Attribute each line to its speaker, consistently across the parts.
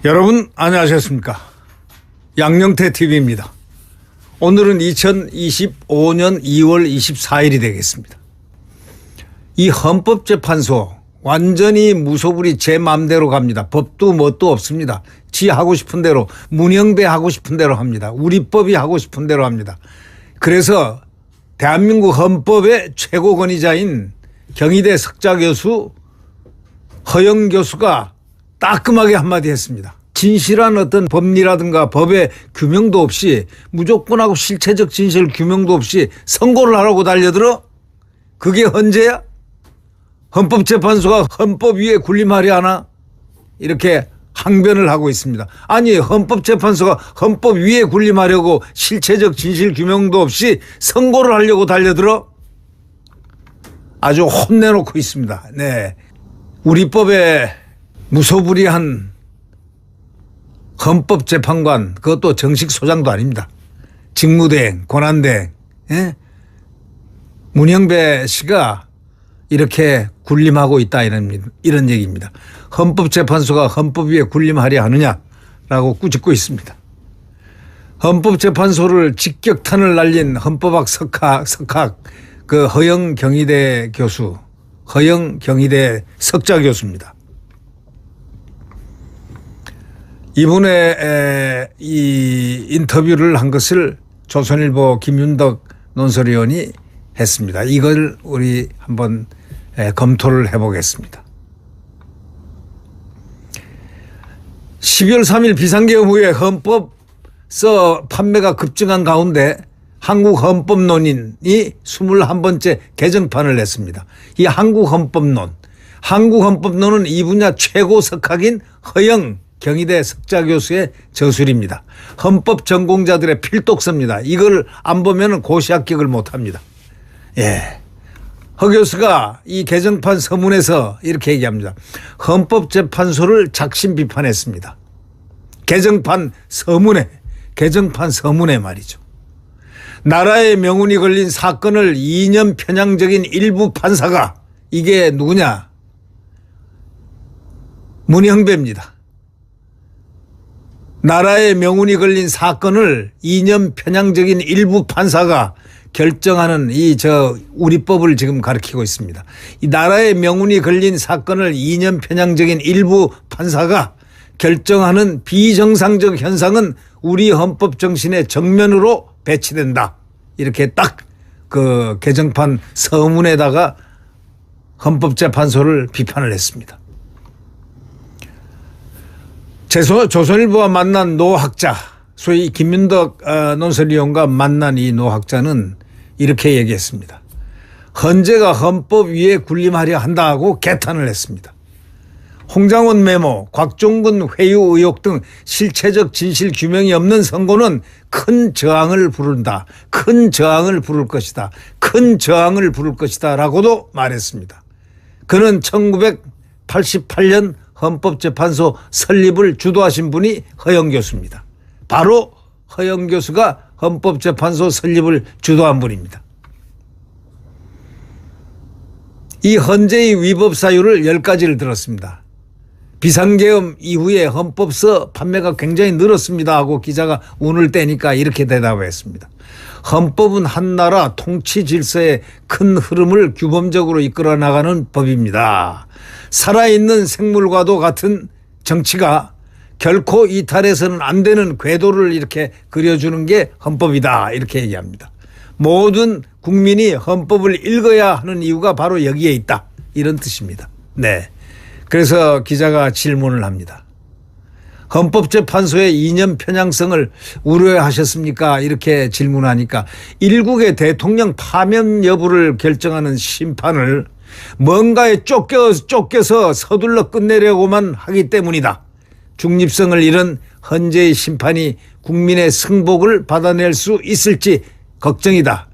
Speaker 1: 여러분 안녕하셨습니까? 양영태 TV입니다. 오늘은 2025년 2월 24일이 되겠습니다. 이 헌법재판소 완전히 무소불위 제 마음대로 갑니다. 법도 뭣도 없습니다. 지 하고 싶은 대로, 문영배 하고 싶은 대로 합니다. 우리 법이 하고 싶은 대로 합니다. 그래서 대한민국 헌법의 최고 권위자인 경희대 석좌 교수 허영 교수가 따끔하게 한마디 했습니다. 진실한 어떤 법리라든가 법의 규명도 없이, 무조건하고 실체적 진실 규명도 없이 선고를 하라고 달려들어? 그게 헌재야? 헌법재판소가 헌법 위에 군림하려 하나? 이렇게 항변을 하고 있습니다. 아니, 헌법재판소가 헌법 위에 군림하려고 실체적 진실 규명도 없이 선고를 하려고 달려들어? 아주 혼내놓고 있습니다. 네, 우리 법에 무소불위한 헌법재판관, 그것도 정식 소장도 아닙니다. 직무대행, 권한대행, 예? 문영배 씨가 이렇게 군림하고 있다, 이런 얘기입니다. 헌법재판소가 헌법 위에 군림하려 하느냐라고 꾸짖고 있습니다. 헌법재판소를 직격탄을 날린 헌법학 석학 그 허영 경희대 교수, 허영 경희대 석좌 교수입니다. 이분의 이 인터뷰를 한 것을 조선일보 김윤덕 논설위원이 했습니다. 이걸 우리 한번 검토를 해보겠습니다. 12월 3일 비상계엄 후에 헌법서 판매가 급증한 가운데 한국헌법론인이 21번째 개정판을 냈습니다. 이 한국헌법론은 이 분야 최고 석학인 허영 경희대 석좌 교수의 저술입니다. 헌법 전공자들의 필독서입니다. 이걸 안 보면 고시 합격을 못합니다. 예, 허 교수가 이 개정판 서문에서 이렇게 얘기합니다. 헌법재판소를 작심 비판했습니다. 개정판 서문에 말이죠. 나라의 명운이 걸린 사건을 이념 편향적인 일부 판사가, 이게 누구냐? 문영배입니다. 나라의 명운이 걸린 사건을 이념 편향적인 일부 판사가 결정하는 우리 법을 지금 가리키고 있습니다. 이 나라의 명운이 걸린 사건을 이념 편향적인 일부 판사가 결정하는 비정상적 현상은 우리 헌법 정신의 정면으로 배치된다. 이렇게 딱 그 개정판 서문에다가 헌법재판소를 비판을 했습니다. 조선일보와 만난 노학자, 소위 김윤덕 논설위원과 만난 이 노학자는 이렇게 얘기했습니다. 헌재가 헌법 위에 군림하려 한다고 개탄을 했습니다. 홍장원 메모, 곽종근 회유 의혹 등 실체적 진실 규명이 없는 선고는 큰 저항을 부른다. 큰 저항을 부를 것이다. 큰 저항을 부를 것이다 라고도 말했습니다. 그는 1988년 헌법재판소 설립을 주도하신 분이 허영 교수입니다. 바로 허영 교수가 헌법재판소 설립을 주도한 분입니다. 이 헌재의 위법 사유를 10가지를 들었습니다. 비상계엄 이후에 헌법서 판매가 굉장히 늘었습니다 하고 기자가 운을 떼니까 이렇게 대답했습니다. 헌법은 한 나라 통치 질서의 큰 흐름을 규범적으로 이끌어 나가는 법입니다. 살아있는 생물과도 같은 정치가 결코 이탈해서는 안 되는 궤도를 이렇게 그려주는 게 헌법이다, 이렇게 얘기합니다. 모든 국민이 헌법을 읽어야 하는 이유가 바로 여기에 있다, 이런 뜻입니다. 네, 그래서 기자가 질문을 합니다. 헌법재판소의 이념 편향성을 우려하셨습니까? 이렇게 질문하니까 일국의 대통령 파면 여부를 결정하는 심판을 뭔가에 쫓겨서 서둘러 끝내려고만 하기 때문이다. 중립성을 잃은 헌재의 심판이 국민의 승복을 받아낼 수 있을지 걱정이다.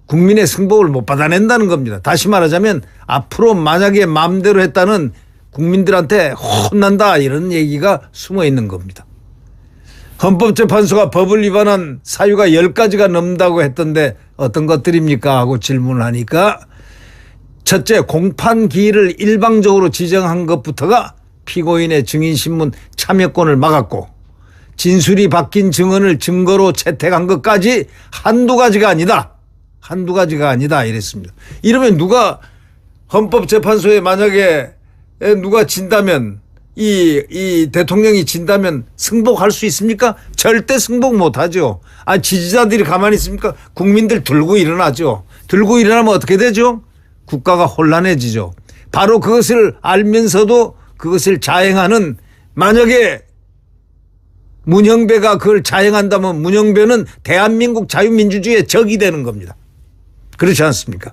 Speaker 1: 국민의 승복을 못 받아낸다는 겁니다. 다시 말하자면 앞으로 만약에 마음대로 했다는 국민들한테 혼난다, 이런 얘기가 숨어 있는 겁니다. 헌법재판소가 법을 위반한 사유가 10가지가 넘는다고 했던데 어떤 것들입니까 하고 질문을 하니까 첫째, 공판 기일을 일방적으로 지정한 것부터가 피고인의 증인신문 참여권을 막았고 진술이 바뀐 증언을 증거로 채택한 것까지 한두 가지가 아니다 이랬습니다. 이러면 누가 헌법재판소에 만약에 누가 진다면 이 대통령이 진다면 승복할 수 있습니까? 절대 승복 못하죠. 지지자들이 가만히 있습니까? 국민들 들고 일어나죠. 들고 일어나면 어떻게 되죠? 국가가 혼란해지죠. 바로 그것을 알면서도 그것을 자행하는, 만약에 문형배가 그걸 자행한다면 문형배는 대한민국 자유민주주의의 적이 되는 겁니다. 그렇지 않습니까?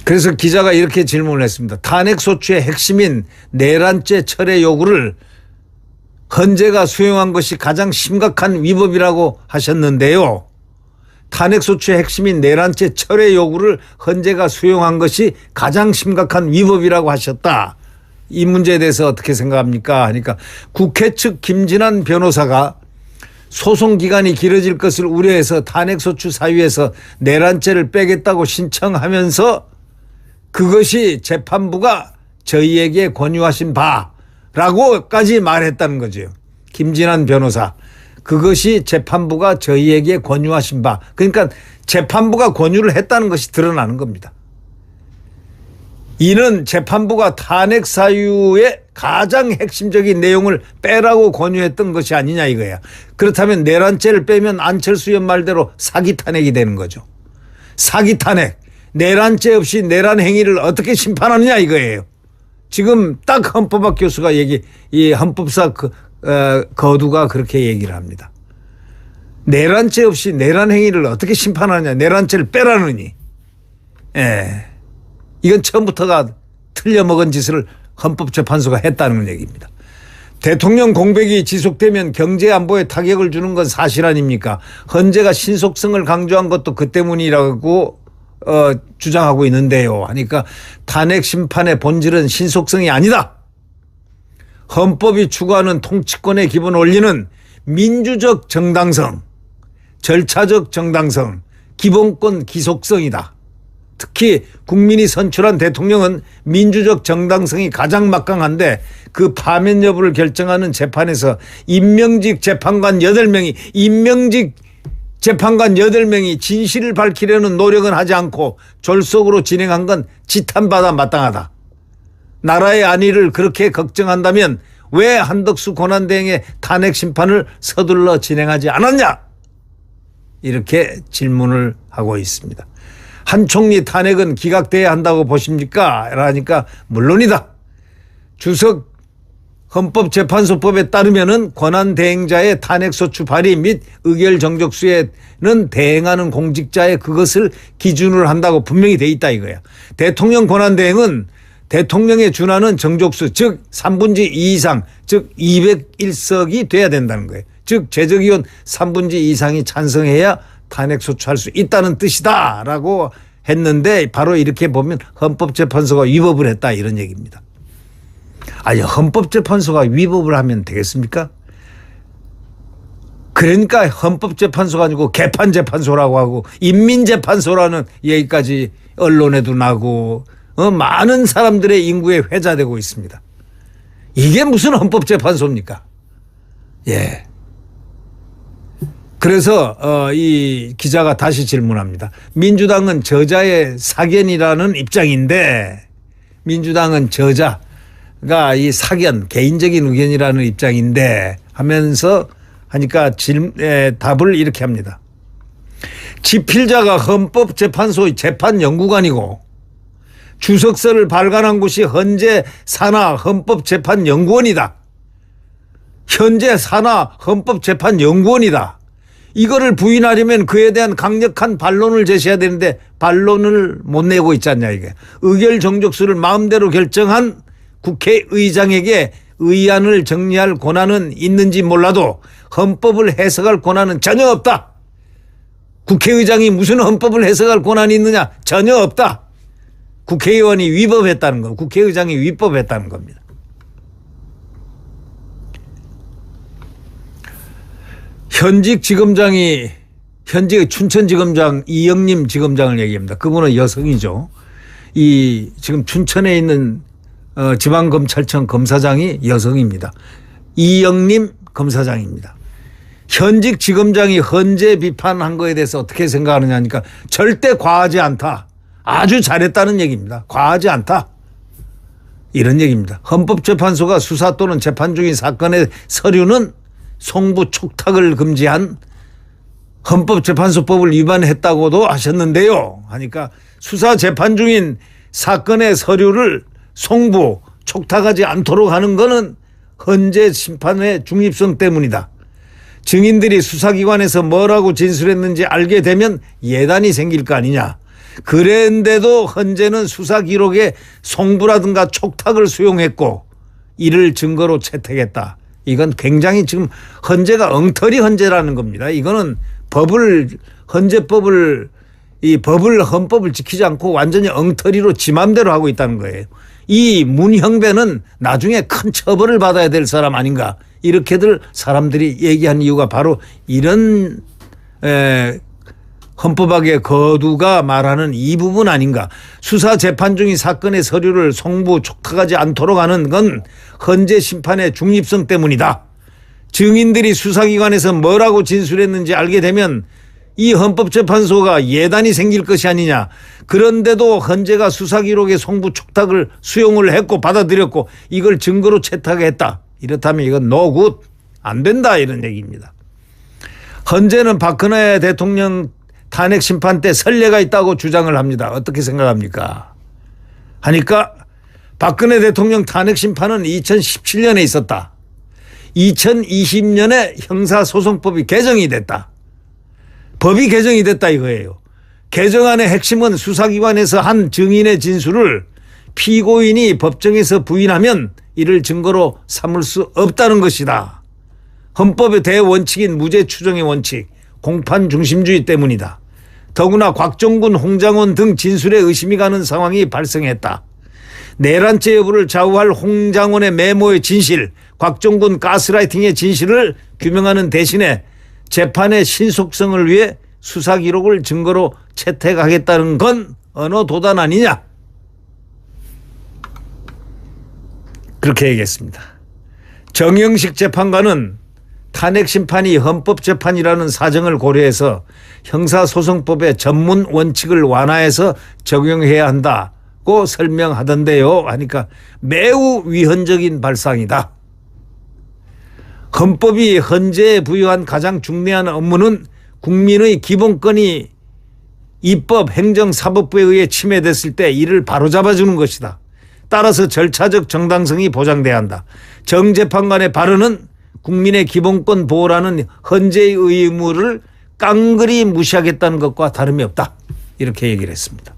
Speaker 1: 그래서 기자가 이렇게 질문을 했습니다. 탄핵소추의 핵심인 내란죄 철회 요구를 헌재가 수용한 것이 가장 심각한 위법이라고 하셨는데요. 탄핵소추의 핵심인 내란죄 철회 요구를 헌재가 수용한 것이 가장 심각한 위법이라고 하셨다. 이 문제에 대해서 어떻게 생각합니까? 하니까 국회 측 김진환 변호사가 소송 기간이 길어질 것을 우려해서 탄핵소추 사유에서 내란죄를 빼겠다고 신청하면서 그것이 재판부가 저희에게 권유하신 바라고까지 말했다는 거죠. 김진환 변호사. 그것이 재판부가 저희에게 권유하신 바. 그러니까 재판부가 권유를 했다는 것이 드러나는 겁니다. 이는 재판부가 탄핵 사유의 가장 핵심적인 내용을 빼라고 권유했던 것이 아니냐 이거야. 그렇다면 내란죄를 빼면 안철수 의 말대로 사기 탄핵이 되는 거죠. 사기 탄핵. 내란죄 없이 내란 행위를 어떻게 심판하느냐 이거예요. 지금 딱 헌법학 교수가 이 헌법사 거두가 그렇게 얘기를 합니다. 내란죄 없이 내란 행위를 어떻게 심판하느냐. 내란죄를 빼라느니. 이건 처음부터가 틀려먹은 짓을 헌법재판소가 했다는 얘기입니다. 대통령 공백이 지속되면 경제 안보에 타격을 주는 건 사실 아닙니까? 헌재가 신속성을 강조한 것도 그 때문이라고 주장하고 있는데요. 하니까 탄핵 심판의 본질은 신속성이 아니다. 헌법이 추구하는 통치권의 기본 원리는 민주적 정당성, 절차적 정당성, 기본권 기속성이다. 특히 국민이 선출한 대통령은 민주적 정당성이 가장 막강한데 그 파면 여부를 결정하는 재판에서 임명직 재판관 8명이 진실을 밝히려는 노력은 하지 않고 졸속으로 진행한 건 지탄받아 마땅하다. 나라의 안위를 그렇게 걱정한다면 왜 한덕수 권한대행의 탄핵 심판을 서둘러 진행하지 않았냐? 이렇게 질문을 하고 있습니다. 한 총리 탄핵은 기각돼야 한다고 보십니까? 라니까 물론이다. 주석 헌법재판소법에 따르면은 권한대행자의 탄핵소추 발의 및 의결 정족수에는 대행하는 공직자의 그것을 기준으로 한다고 분명히 돼 있다 이거야. 대통령 권한대행은 대통령에 준하는 정족수 즉 3분의 2 이상 즉 201석이 돼야 된다는 거예요. 즉 제적의원 3분의 2 이상이 찬성해야 탄핵소추할 수 있다는 뜻이다 라고 했는데 바로 이렇게 보면 헌법재판소가 위법을 했다 이런 얘기입니다. 아니 헌법재판소가 위법을 하면 되겠습니까? 그러니까 헌법재판소가 아니고 개판재판소라고 하고 인민재판소라는 얘기까지 언론에도 나고 많은 사람들의 인구에 회자되고 있습니다. 이게 무슨 헌법재판소입니까? 예. 그래서 이 기자가 다시 질문합니다. 민주당은 저자의 사견이라는 입장인데 민주당은 저자가 이 사견 개인적인 의견이라는 입장인데 하면서 하니까 답을 이렇게 합니다. 지필자가 헌법재판소의 재판연구관이고 주석서를 발간한 곳이 헌재 산하 헌법재판연구원이다. 현재 산하 헌법재판연구원이다. 이거를 부인하려면 그에 대한 강력한 반론을 제시해야 되는데 반론을 못 내고 있지 않냐 이게. 의결 정족수를 마음대로 결정한 국회의장에게 의안을 정리할 권한은 있는지 몰라도 헌법을 해석할 권한은 전혀 없다. 국회의장이 무슨 헌법을 해석할 권한이 있느냐? 전혀 없다. 국회의원이 위법했다는 거, 국회의장이 위법했다는 겁니다. 현직 춘천지검장 이영림 지검장을 얘기합니다. 그분은 여성이죠. 이 지금 춘천에 있는 지방검찰청 검사장이 여성입니다. 이영림 검사장입니다. 현직 지검장이 헌재 비판한 거에 대해서 어떻게 생각하느냐니까 절대 과하지 않다. 아주 잘했다는 얘기입니다. 과하지 않다. 이런 얘기입니다. 헌법재판소가 수사 또는 재판 중인 사건의 서류는 송부 촉탁을 금지한 헌법재판소법을 위반했다고도 하셨는데요. 하니까 수사 재판 중인 사건의 서류를 송부 촉탁하지 않도록 하는 것은 헌재 심판의 중립성 때문이다. 증인들이 수사기관에서 뭐라고 진술했는지 알게 되면 예단이 생길 거 아니냐. 그랬는데도 헌재는 수사 기록에 송부라든가 촉탁을 수용했고 이를 증거로 채택했다. 이건 굉장히 지금 헌재가 엉터리 헌재라는 겁니다. 이거는 헌재법을 헌법을 지키지 않고 완전히 엉터리로 지 맘대로 하고 있다는 거예요. 이 문형배는 나중에 큰 처벌을 받아야 될 사람 아닌가. 이렇게들 사람들이 얘기한 이유가 바로 이런 헌법학의 거두가 말하는 이 부분 아닌가. 수사 재판 중인 사건의 서류를 송부 촉탁하지 않도록 하는 건 헌재 심판의 중립성 때문이다. 증인들이 수사기관에서 뭐라고 진술했는지 알게 되면 이 헌법재판소가 예단이 생길 것이 아니냐. 그런데도 헌재가 수사기록의 송부 촉탁을 수용을 했고 받아들였고 이걸 증거로 채택했다. 이렇다면 이건 노굿 안 된다 이런 얘기입니다. 헌재는 박근혜 대통령 탄핵 심판 때 선례가 있다고 주장을 합니다. 어떻게 생각합니까? 하니까 박근혜 대통령 탄핵 심판은 2017년에 있었다. 2020년에 형사소송법이 개정이 됐다. 법이 개정이 됐다 이거예요. 개정안의 핵심은 수사기관에서 한 증인의 진술을 피고인이 법정에서 부인하면 이를 증거로 삼을 수 없다는 것이다. 헌법의 대원칙인 무죄 추정의 원칙, 공판 중심주의 때문이다. 더구나 곽종군, 홍장원 등 진술에 의심이 가는 상황이 발생했다. 내란죄 여부를 좌우할 홍장원의 메모의 진실, 곽종군 가스라이팅의 진실을 규명하는 대신에 재판의 신속성을 위해 수사 기록을 증거로 채택하겠다는 건 언어 도단 아니냐. 그렇게 얘기했습니다. 정영식 재판관은 탄핵 심판이 헌법재판이라는 사정을 고려해서 형사소송법의 전문 원칙을 완화해서 적용해야 한다고 설명하던데요. 하니까 매우 위헌적인 발상이다. 헌법이 헌재에 부여한 가장 중대한 업무는 국민의 기본권이 입법, 행정, 사법부에 의해 침해됐을 때 이를 바로잡아주는 것이다. 따라서 절차적 정당성이 보장돼야 한다. 정재판관의 발언은 국민의 기본권 보호라는 헌재의 의무를 깡그리 무시하겠다는 것과 다름이 없다. 이렇게 얘기를 했습니다.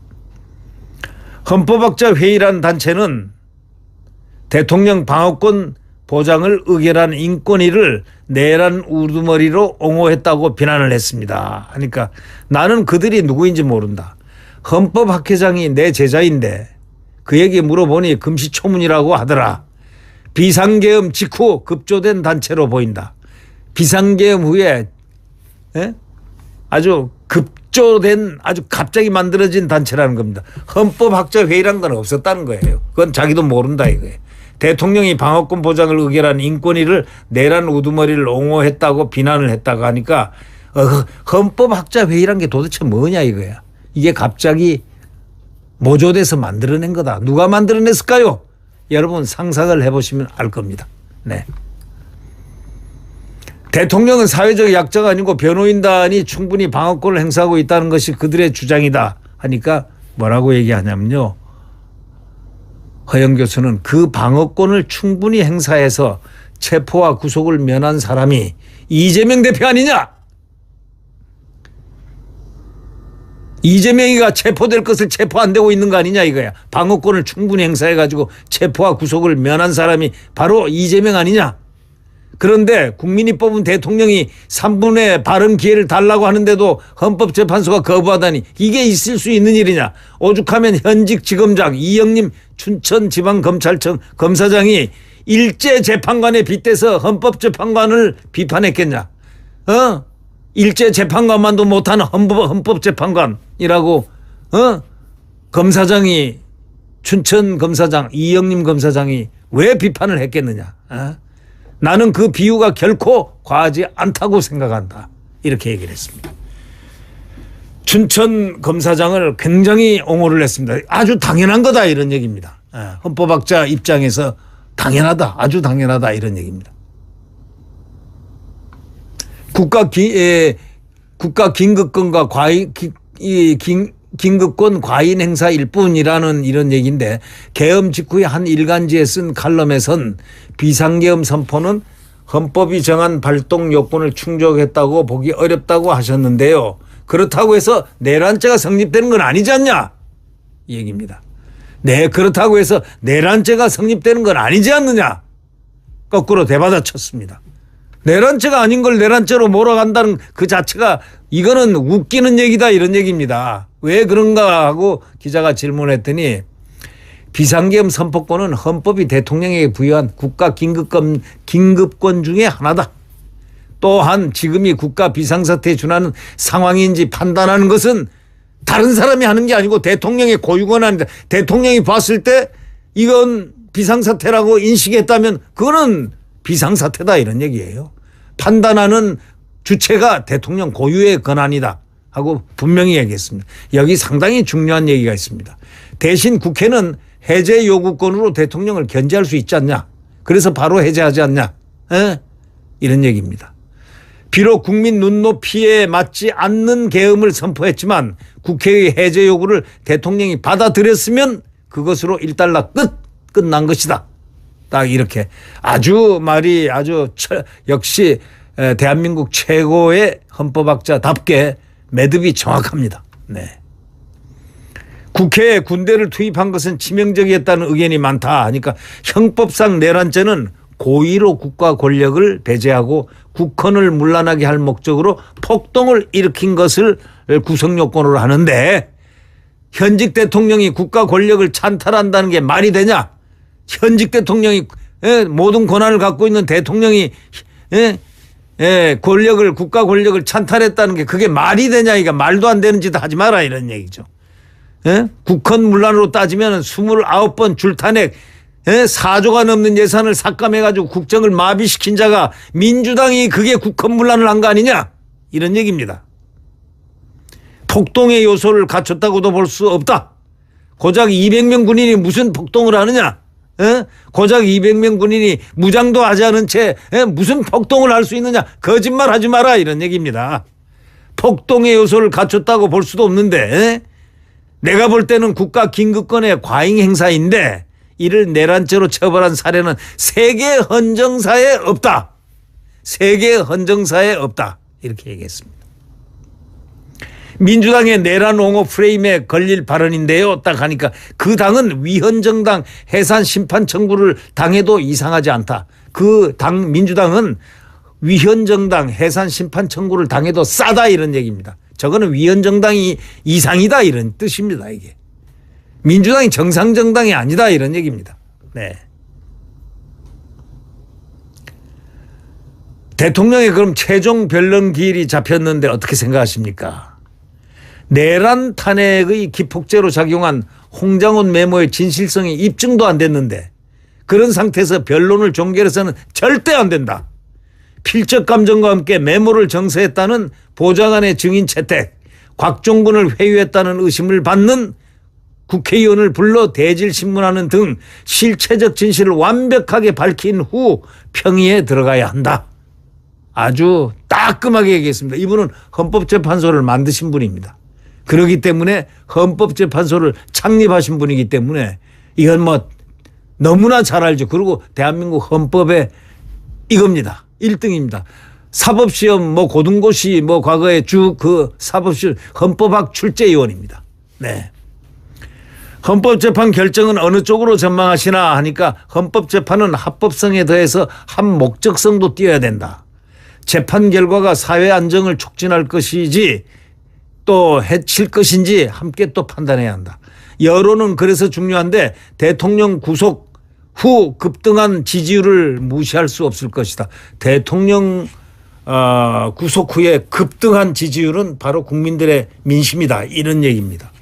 Speaker 1: 헌법학자 회의라는 단체는 대통령 방어권 보장을 의결한 인권위를 내란 우두머리로 옹호했다고 비난을 했습니다. 그러니까 나는 그들이 누구인지 모른다. 헌법학회장이 내 제자인데 그에게 물어보니 금시초문이라고 하더라. 비상계엄 직후 급조된 단체로 보인다. 비상계엄 후에 아주 급조된 아주 갑자기 만들어진 단체라는 겁니다. 헌법학자 회의란 건 없었다는 거예요. 그건 자기도 모른다 이거예요. 대통령이 방어권 보장을 의결한 인권위를 내란 우두머리를 옹호했다고 비난을 했다고 하니까 헌법학자 회의란 게 도대체 뭐냐 이거야. 이게 갑자기 모조돼서 만들어낸 거다. 누가 만들어냈을까요? 여러분 상상을 해보시면 알 겁니다. 네. 대통령은 사회적 약자가 아니고 변호인단이 충분히 방어권을 행사하고 있다는 것이 그들의 주장이다 하니까 뭐라고 얘기하냐면요. 허영 교수는 그 방어권을 충분히 행사해서 체포와 구속을 면한 사람이 이재명 대표 아니냐? 이재명이가 체포될 것을 체포 안 되고 있는 거 아니냐 이거야. 방어권을 충분히 행사해가지고 체포와 구속을 면한 사람이 바로 이재명 아니냐. 그런데 국민이 뽑은 대통령이 3분의 발언 기회를 달라고 하는데도 헌법재판소가 거부하다니 이게 있을 수 있는 일이냐. 오죽하면 현직 지검장 이영림 춘천지방검찰청 검사장이 일제 재판관에 빗대서 헌법재판관을 비판했겠냐. 일제 재판관만도 못하는 헌법재판관이라고 검사장이 춘천 검사장 이영림 검사장이 왜 비판을 했겠느냐. 나는 그 비유가 결코 과하지 않다고 생각한다. 이렇게 얘기를 했습니다. 춘천 검사장을 굉장히 옹호를 했습니다. 아주 당연한 거다 이런 얘기입니다. 헌법학자 입장에서 당연하다. 아주 당연하다 이런 얘기입니다. 국가 긴급권과 긴급권 과잉 행사일 뿐이라는 이런 얘기인데 계엄 직후에 한 일간지에 쓴 칼럼에선 비상계엄 선포는 헌법이 정한 발동 요건을 충족했다고 보기 어렵다고 하셨는데요. 그렇다고 해서 내란죄가 성립되는 건 아니지 않냐 이 얘기입니다. 네, 그렇다고 해서 내란죄가 성립되는 건 아니지 않느냐 거꾸로 대받아쳤습니다. 내란죄가 아닌 걸 내란죄로 몰아간다는 그 자체가 이거는 웃기는 얘기다 이런 얘기입니다. 왜 그런가 하고 기자가 질문했더니 비상계엄 선포권은 헌법이 대통령에게 부여한 국가 긴급권 중에 하나다. 또한 지금이 국가 비상사태에 준하는 상황인지 판단하는 것은 다른 사람이 하는 게 아니고 대통령의 고유권한다. 대통령이 봤을 때 이건 비상사태라고 인식했다면 그거는 비상사태다 이런 얘기예요. 판단하는 주체가 대통령 고유의 권한이다 하고 분명히 얘기했습니다. 여기 상당히 중요한 얘기가 있습니다. 대신 국회는 해제 요구권으로 대통령을 견제할 수 있지 않냐. 그래서 바로 해제하지 않냐. 이런 얘기입니다. 비록 국민 눈높이에 맞지 않는 계엄을 선포했지만 국회의 해제 요구를 대통령이 받아들였으면 그것으로 일단락 끝난 것이다. 딱 이렇게 말이 역시 대한민국 최고의 헌법학자답게 매듭이 정확합니다. 네. 국회에 군대를 투입한 것은 치명적이었다는 의견이 많다 하니까 형법상 내란죄는 고의로 국가 권력을 배제하고 국헌을 문란하게 할 목적으로 폭동을 일으킨 것을 구성요건으로 하는데 현직 대통령이 국가 권력을 찬탈한다는 게 말이 되냐. 현직 대통령이 모든 권한을 갖고 있는 대통령이 국가 권력을 찬탈했다는 게 그게 말이 되냐. 이거 말도 안 되는 짓 하지 마라 이런 얘기죠. 국헌 문란으로 따지면 29번 줄탄핵 4조가 넘는 예산을 삭감해가지고 국정을 마비시킨 자가 민주당이 그게 국헌 문란을 한 거 아니냐 이런 얘기입니다. 폭동의 요소를 갖췄다고도 볼 수 없다. 고작 200명 군인이 무슨 폭동을 하느냐. 고작 200명 군인이 무장도 하지 않은 채 무슨 폭동을 할 수 있느냐. 거짓말하지 마라 이런 얘기입니다. 폭동의 요소를 갖췄다고 볼 수도 없는데 내가 볼 때는 국가 긴급권의 과잉 행사인데 이를 내란죄로 처벌한 사례는 세계 헌정사에 없다. 세계 헌정사에 없다. 이렇게 얘기했습니다. 민주당의 내란 옹호 프레임에 걸릴 발언인데요. 딱 하니까 그 당은 위헌정당 해산 심판 청구를 당해도 이상하지 않다. 그 당 민주당은 위헌정당 해산 심판 청구를 당해도 싸다 이런 얘기입니다. 저거는 위헌정당이 이상이다 이런 뜻입니다. 이게. 민주당이 정상정당이 아니다 이런 얘기입니다. 네. 대통령의 그럼 최종 변론 기일이 잡혔는데 어떻게 생각하십니까? 내란 탄핵의 기폭제로 작용한 홍장훈 메모의 진실성이 입증도 안 됐는데 그런 상태에서 변론을 종결해서는 절대 안 된다. 필적 감정과 함께 메모를 정서했다는 보좌관의 증인 채택, 곽종근을 회유했다는 의심을 받는 국회의원을 불러 대질 신문하는 등 실체적 진실을 완벽하게 밝힌 후 평의에 들어가야 한다. 아주 따끔하게 얘기했습니다. 이분은 헌법재판소를 만드신 분입니다. 그렇기 때문에 헌법재판소를 창립하신 분이기 때문에 이건 너무나 잘 알죠. 그리고 대한민국 헌법의 이겁니다. 1등입니다. 사법시험 고등고시 과거에 사법시험 헌법학 출제위원입니다. 네. 헌법재판 결정은 어느 쪽으로 전망하시나 하니까 헌법재판은 합법성에 더해서 한 목적성도 띄어야 된다. 재판 결과가 사회 안정을 촉진할 것이지 또 해칠 것인지 함께 또 판단해야 한다. 여론은 그래서 중요한데 대통령 구속 후 급등한 지지율을 무시할 수 없을 것이다. 대통령 구속 후에 급등한 지지율은 바로 국민들의 민심이다. 이런 얘기입니다.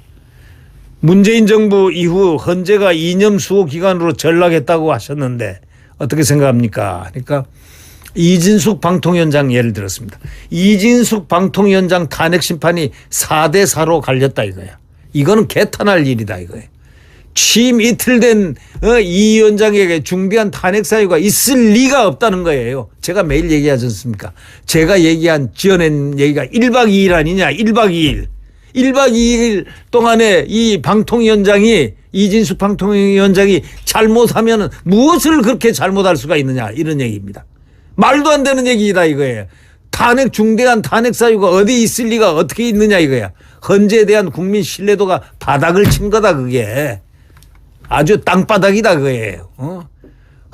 Speaker 1: 문재인 정부 이후 헌재가 이념 수호 기관으로 전락했다고 하셨는데 어떻게 생각합니까? 그러니까 이진숙 방통위원장 예를 들었습니다. 이진숙 방통위원장 탄핵 심판이 4대 4로 갈렸다 이거야. 이거는 개탄할 일이다 이거예요. 취임 이틀 된 이 위원장에게 중대한 탄핵 사유가 있을 리가 없다는 거예요. 제가 매일 얘기하지 않습니까? 제가 지어낸 얘기가 1박 2일 아니냐. 1박 2일. 1박 2일 동안에 이 방통위원장이 이진숙 방통위원장이 잘못하면 무엇을 그렇게 잘못할 수가 있느냐 이런 얘기입니다. 말도 안 되는 얘기다 이거예요. 중대한 탄핵 사유가 어디 있을 리가 어떻게 있느냐 이거야. 헌재에 대한 국민 신뢰도가 바닥을 친 거다 그게. 아주 땅바닥이다 그거예요.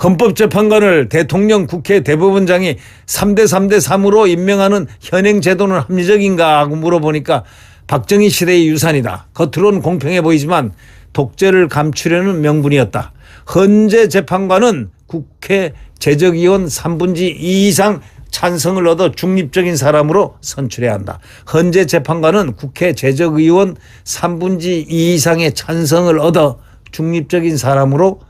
Speaker 1: 헌법재판관을 대통령 국회 대법원장이 3대 3대 3으로 임명하는 현행 제도는 합리적인가 하고 물어보니까 박정희 시대의 유산이다. 겉으로는 공평해 보이지만 독재를 감추려는 명분이었다. 헌재 재판관은 국회 재적위원 3분의 2 이상 찬성을 얻어 중립적인 사람으로 선출해야 한다. 헌재 재판관은 국회 재적의원 3분의 2 이상의 찬성을 얻어 중립적인 사람으로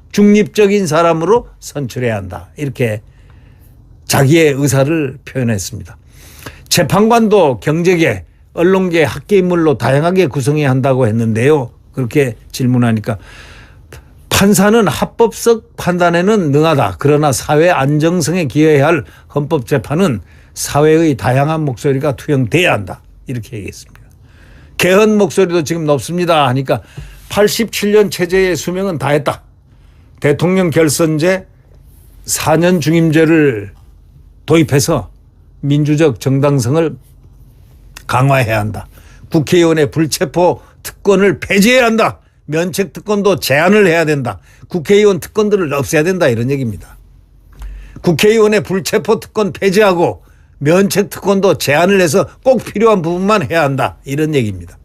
Speaker 1: 선출해야 한다. 이렇게 자기의 의사를 표현했습니다. 재판관도 경제계, 언론계, 학계인물로 다양하게 구성해야 한다고 했는데요. 그렇게 질문하니까 판사는 합법적 판단에는 능하다. 그러나 사회 안정성에 기여해야 할 헌법재판은 사회의 다양한 목소리가 투영돼야 한다. 이렇게 얘기했습니다. 개헌 목소리도 지금 높습니다 하니까 87년 체제의 수명은 다했다. 대통령 결선제 4년 중임제를 도입해서 민주적 정당성을 강화해야 한다. 국회의원의 불체포 특권을 폐지해야 한다. 면책 특권도 제한을 해야 된다. 국회의원 특권들을 없애야 된다. 이런 얘기입니다. 국회의원의 불체포 특권 폐지하고 면책 특권도 제한을 해서 꼭 필요한 부분만 해야 한다. 이런 얘기입니다.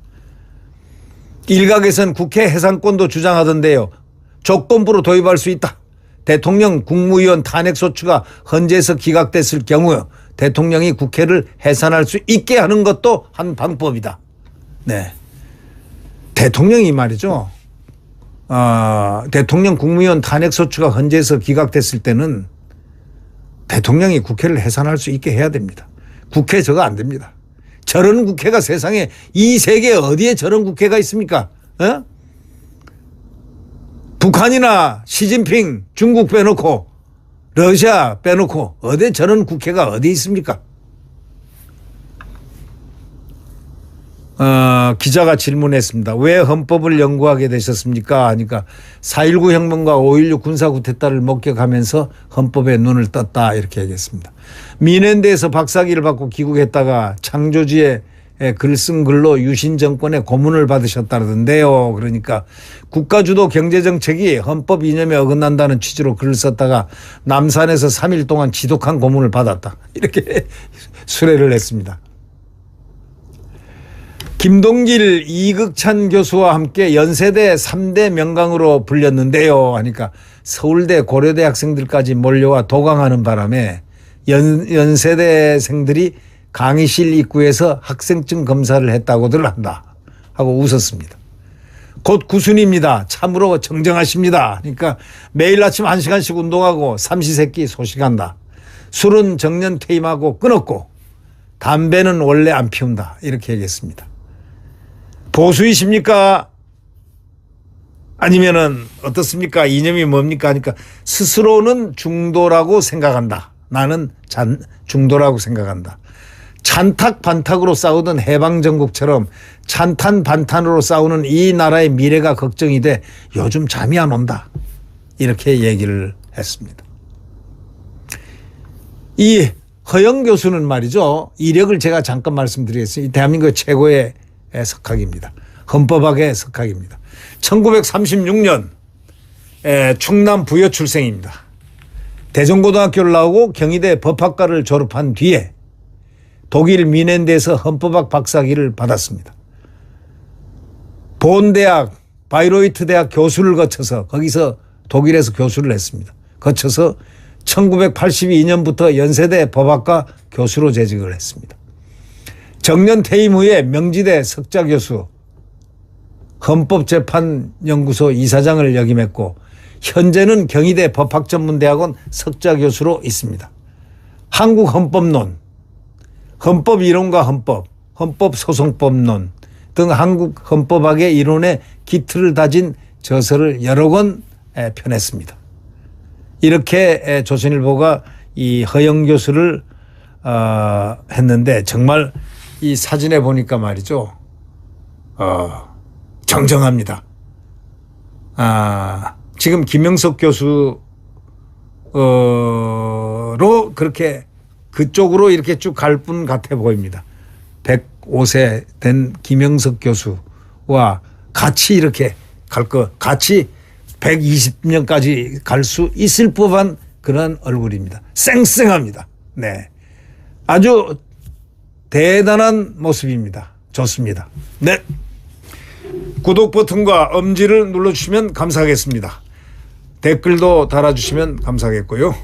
Speaker 1: 일각에선 국회 해산권도 주장하던데요. 조건부로 도입할 수 있다. 대통령 국무위원 탄핵소추가 헌재에서 기각됐을 경우 대통령이 국회를 해산할 수 있게 하는 것도 한 방법이다. 네. 대통령이 말이죠. 대통령 국무위원 탄핵소추가 헌재에서 기각됐을 때는 대통령이 국회를 해산할 수 있게 해야 됩니다. 국회 저거 안 됩니다. 저런 국회가 세상에 이 세계 어디에 저런 국회가 있습니까? 북한이나 시진핑 중국 빼놓고 러시아 빼놓고 어디 저런 국회가 어디 있습니까? 기자가 질문했습니다. 왜 헌법을 연구하게 되셨습니까? 하니까 4.19 혁명과 5.16 군사 쿠데타를 목격하면서 헌법에 눈을 떴다 이렇게 얘기했습니다. 민현대에서 박사학위를 받고 귀국했다가 창조지에 글 쓴 글로 유신 정권의 고문을 받으셨다던데요. 그러니까 국가주도 경제정책이 헌법 이념에 어긋난다는 취지로 글을 썼다가 남산에서 3일 동안 지독한 고문을 받았다. 이렇게 수레를 했습니다. 김동길, 이극찬 교수와 함께 연세대 3대 명강으로 불렸는데요. 하니까 서울대, 고려대 학생들까지 몰려와 도강하는 바람에 연세대생들이 강의실 입구에서 학생증 검사를 했다고들 한다 하고 웃었습니다. 곧 구순입니다. 참으로 정정하십니다. 그러니까 매일 아침 1시간씩 운동하고 삼시세끼 소식한다. 술은 정년 퇴임하고 끊었고 담배는 원래 안 피운다. 이렇게 얘기했습니다. 보수이십니까? 아니면은 어떻습니까? 이념이 뭡니까? 하니까 스스로는 중도라고 생각한다. 나는 중도라고 생각한다. 찬탁 반탁으로 싸우던 해방전국처럼 찬탄 반탄으로 싸우는 이 나라의 미래가 걱정이 돼 요즘 잠이 안 온다. 이렇게 얘기를 했습니다. 이 허영 교수는 말이죠. 이력을 제가 잠깐 말씀드리겠습니다. 대한민국 최고의 석학입니다. 헌법학의 석학입니다. 1936년 충남 부여 출생입니다. 대전고등학교를 나오고 경희대 법학과를 졸업한 뒤에 독일 미넨대에서 헌법학 박사학위를 받았습니다. 본대학, 바이로이트 대학 교수를 거쳐서 거기서 독일에서 교수를 했습니다. 거쳐서 1982년부터 연세대 법학과 교수로 재직을 했습니다. 정년 퇴임 후에 명지대 석좌 교수, 헌법재판연구소 이사장을 역임했고 현재는 경희대 법학전문대학원 석좌 교수로 있습니다. 한국헌법론, 헌법이론과 헌법, 헌법소송법론 등 한국 헌법학의 이론에 기틀을 다진 저서를 여러 권 펴냈습니다. 이렇게 조선일보가 이 허영 교수를 했는데 정말 이 사진에 보니까 말이죠. 정정합니다. 지금 김영석 교수로 그렇게 그쪽으로 이렇게 쭉 갈 분 같아 보입니다. 105세 된 김영석 교수와 같이 이렇게 같이 120년까지 갈 수 있을 법한 그런 얼굴입니다. 쌩쌩합니다. 네. 아주 대단한 모습입니다. 좋습니다. 네. 구독 버튼과 엄지를 눌러주시면 감사하겠습니다. 댓글도 달아주시면 감사하겠고요.